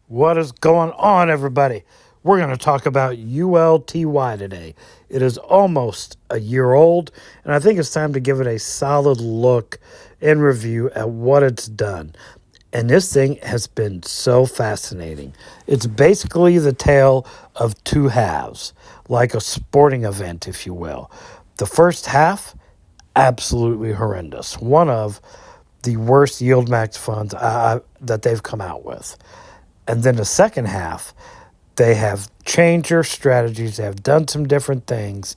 What is going on, everybody? We're going to talk about ULTY today. It is almost a year old, and I think it's time to give it a solid look and review at what it's done. And this thing has been so fascinating. It's basically the tale of two halves, like a sporting event, if you will. The first half, absolutely horrendous. One of the worst yield max funds that they've come out with. And then the second half, they have changed their strategies. They have done some different things,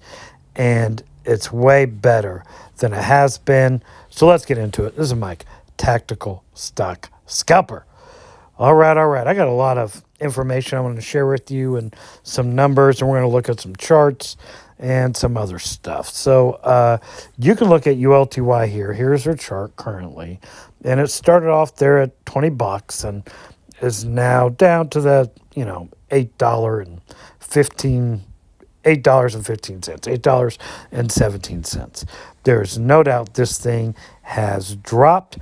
and it's way better than it has been. So let's get into it. This is Mike, Tactical Stock Scalper. All right. I got a lot of information I want to share with you and some numbers, and we're going to look at some charts and some other stuff. So you can look at ULTY here. Here's their chart currently, and it started off there at $20 and is now down to the, $8.15, $8.17. There's no doubt this thing has dropped,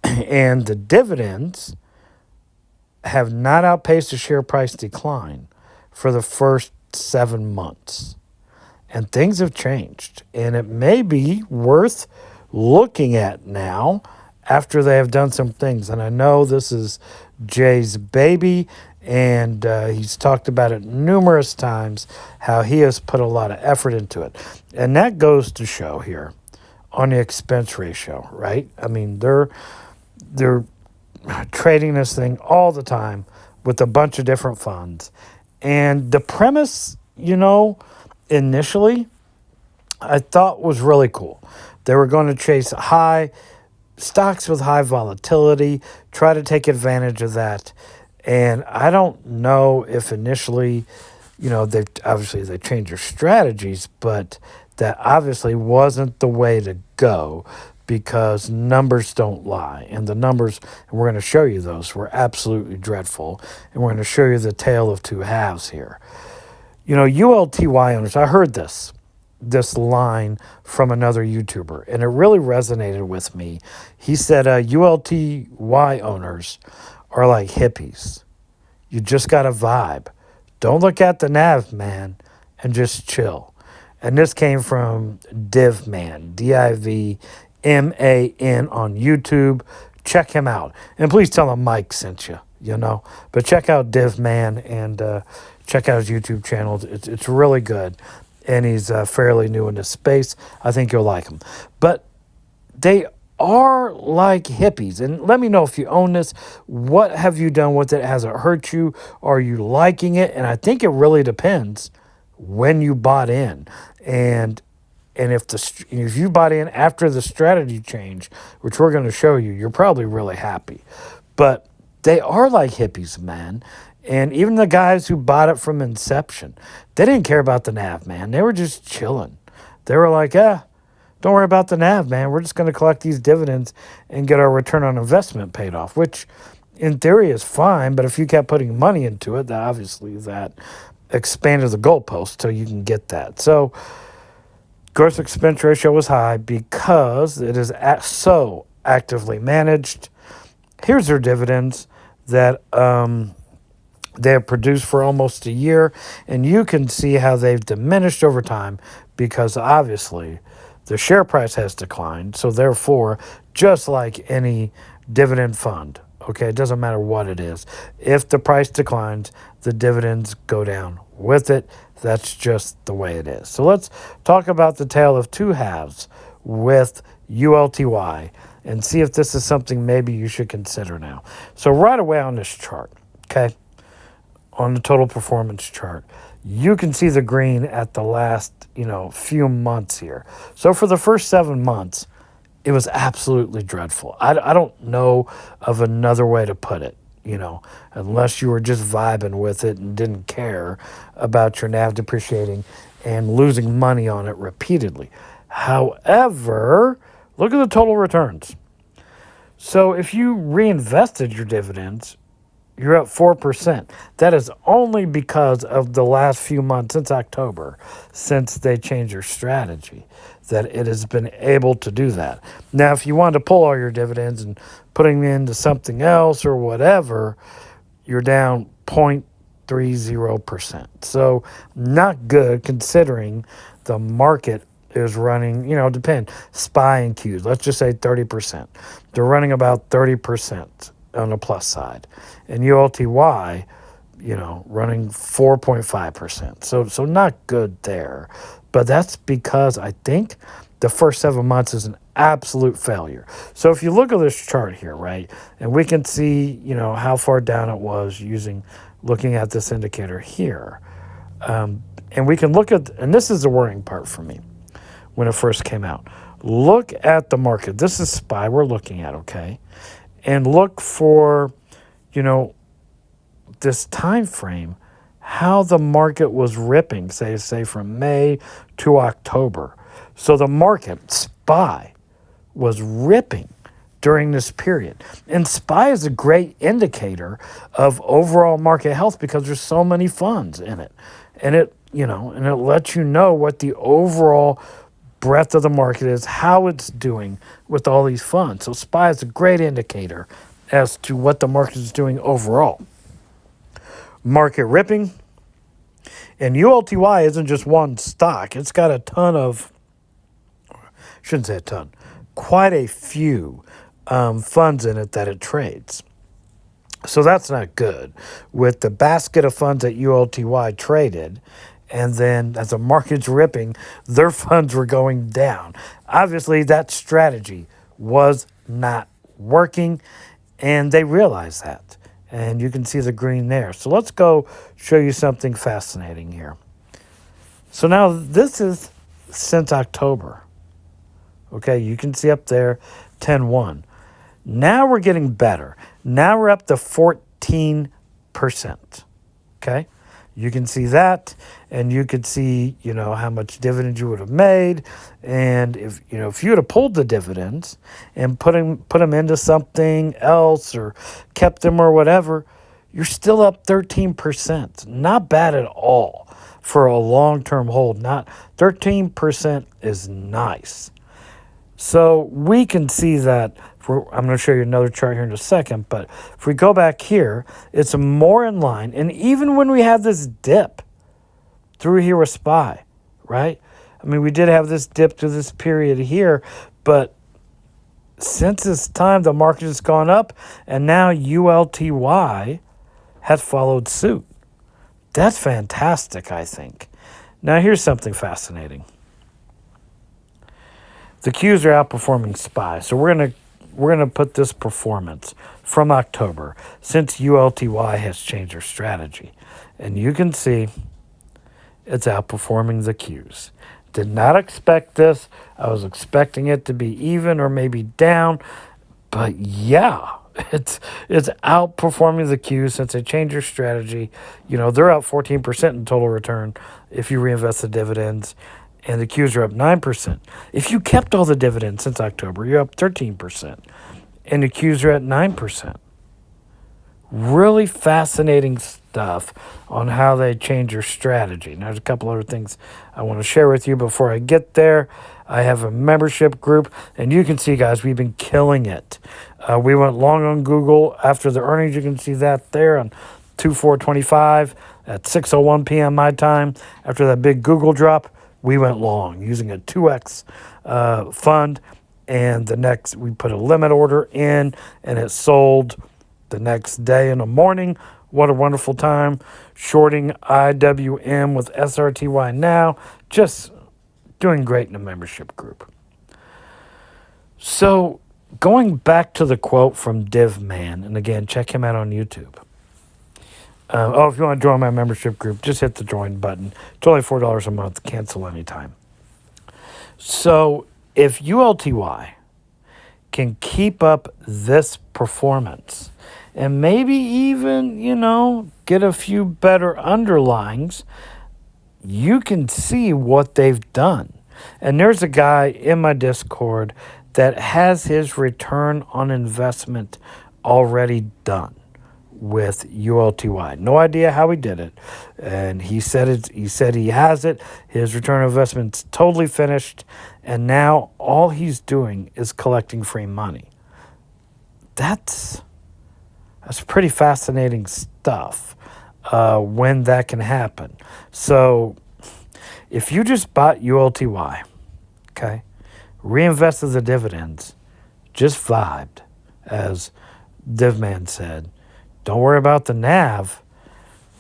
and the dividends have not outpaced the share price decline for the first 7 months. And things have changed, and it may be worth looking at now after they have done some things. And I know this is Jay's baby, and he's talked about it numerous times, how he has put a lot of effort into it. And that goes to show here on the expense ratio, right? I mean, they're trading this thing all the time with a bunch of different funds. And the premise, initially, I thought was really cool. They were going to chase high stocks with high volatility, try to take advantage of that. And I don't know if initially, they changed their strategies, but that obviously wasn't the way to go because numbers don't lie. And the numbers, and we're going to show you those, were absolutely dreadful. And we're going to show you the tale of two halves here. ULTY owners, I heard this line from another YouTuber, and it really resonated with me. He said, ULTY owners are like hippies. You just got to vibe. Don't look at the NAV, man, and just chill. And this came from DivMan, DivMan on YouTube. Check him out. And please tell him Mike sent you, But check out DivMan and check out his YouTube channel. It's really good. And he's fairly new in this space. I think you'll like him. But they are like hippies. And let me know if you own this. What have you done with it? Has it hurt you? Are you liking it? And I think it really depends when you bought in. And if you bought in after the strategy change, which we're going to show you, you're probably really happy. But they are like hippies, man. And even the guys who bought it from inception, they didn't care about the NAV, man. They were just chilling. They were like, don't worry about the NAV, man. We're just going to collect these dividends and get our return on investment paid off, which in theory is fine. But if you kept putting money into it, that obviously that expanded the goalpost so you can get that. So gross expense ratio was high because it is so actively managed. Here's their dividends that they have produced for almost a year, and you can see how they've diminished over time because obviously the share price has declined. So therefore, just like any dividend fund, okay, it doesn't matter what it is. If the price declines, the dividends go down with it. That's just the way it is. So let's talk about the tale of two halves with ULTY and see if this is something maybe you should consider now. So right away on this chart, okay, on the total performance chart, you can see the green at the last, few months here. So for the first 7 months, it was absolutely dreadful. I don't know of another way to put it, unless you were just vibing with it and didn't care about your NAV depreciating and losing money on it repeatedly. However, look at the total returns. So if you reinvested your dividends, you're up 4%. That is only because of the last few months since October, since they changed their strategy, that it has been able to do that. Now, if you wanted to pull all your dividends and putting them into something else or whatever, you're down 0.30%. So not good considering the market is running, depend, SPY and Qs. Let's just say 30%. They're running about 30% on the plus side. And ULTY, running 4.5%. So not good there. But that's because I think the first 7 months is an absolute failure. So if you look at this chart here, right, and we can see, how far down it was looking at this indicator here. And we can look at, and this is the worrying part for me when it first came out. Look at the market. This is SPY we're looking at, okay? And look for, this time frame, how the market was ripping, say from May to October. So the market, SPY, was ripping during this period. And SPY is a great indicator of overall market health because there's so many funds in it. And it lets you know what the overall breadth of the market is, how it's doing with all these funds. So SPY is a great indicator as to what the market is doing overall. Market ripping. And ULTY isn't just one stock. It's got a ton of, shouldn't say a ton, quite a few funds in it that it trades. So that's not good. With the basket of funds that ULTY traded, and then as the market's ripping, their funds were going down. Obviously, that strategy was not working, and they realized that. And you can see the green there. So let's go show you something fascinating here. So now this is since October. Okay, you can see up there 10-1. Now we're getting better. Now we're up to 14%. Okay, you can see that, and you could see, how much dividend you would have made. And if you would have pulled the dividends and put them into something else or kept them or whatever, you're still up 13%. Not bad at all for a long-term hold. Not 13% is nice. So we can see that. I'm going to show you another chart here in a second, but if we go back here, it's more in line. And even when we have this dip through here with SPY, right? I mean, we did have this dip through this period here, but since this time, the market has gone up, and now ULTY has followed suit. That's fantastic, I think. Now, here's something fascinating. The Qs are outperforming SPY, so we're gonna put this performance from October since ULTY has changed their strategy, and you can see it's outperforming the Qs. Did not expect this. I was expecting it to be even or maybe down, but yeah, it's outperforming the Qs since they changed their strategy. They're up 14% in total return if you reinvest the dividends. And the Qs are up 9%. If you kept all the dividends since October, you're up 13%. And the Qs are at 9%. Really fascinating stuff on how they change your strategy. Now, there's a couple other things I want to share with you before I get there. I have a membership group, and you can see, guys, we've been killing it. We went long on Google after the earnings. You can see that there on 2/4/25 at 6:01 p.m. my time. After that big Google drop, we went long using a 2x fund, and we put a limit order in, and it sold the next day in the morning. What a wonderful time. Shorting IWM with SRTY now. Just doing great in the membership group. So going back to the quote from Div Man, and again, check him out on YouTube. If you want to join my membership group, just hit the join button. It's only $4 a month. Cancel anytime. So if ULTY can keep up this performance and maybe even, get a few better underlyings, you can see what they've done. And there's a guy in my Discord that has his return on investment already done with ULTY. No idea how he did it. And he said he has it. His return on investment's totally finished. And now all he's doing is collecting free money. That's That's pretty fascinating stuff when that can happen. So if you just bought ULTY, okay, reinvested the dividends, just vibed, as Divman said, don't worry about the NAV,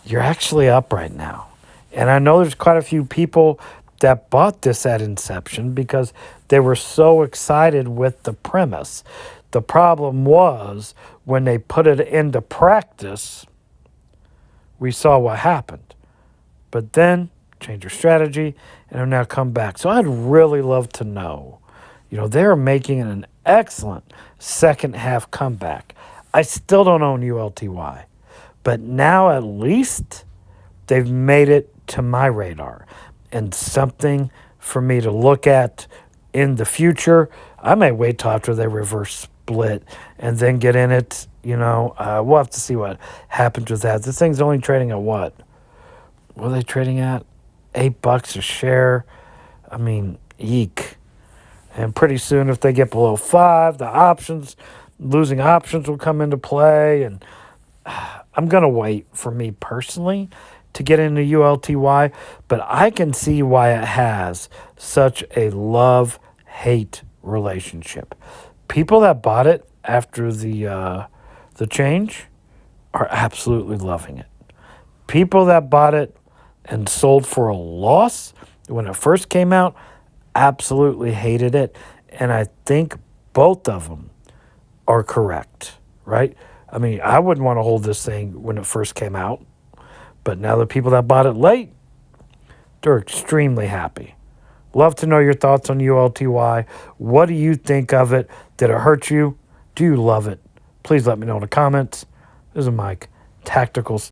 you're actually up right now. And I know there's quite a few people that bought this at inception because they were so excited with the premise. The problem was when they put it into practice, we saw what happened. But then change your strategy and have now come back. So I'd really love to know. They're making an excellent second half comeback. I still don't own ULTY, but now at least they've made it to my radar and something for me to look at in the future. I may wait till after they reverse split and then get in it. We'll have to see what happens with that. This thing's only trading at what? What are they trading at? $8 a share. I mean, eek. And pretty soon, if they get below 5, losing options will come into play. And I'm going to wait for me personally to get into ULTY, but I can see why it has such a love-hate relationship. People that bought it after the change are absolutely loving it. People that bought it and sold for a loss when it first came out absolutely hated it, and I think both of them are correct, right? I mean, I wouldn't want to hold this thing when it first came out, but now the people that bought it late, they're extremely happy. Love to know your thoughts on ULTY. What do you think of it? Did it hurt you? Do you love it? Please let me know in the comments. This is Mike, Tactical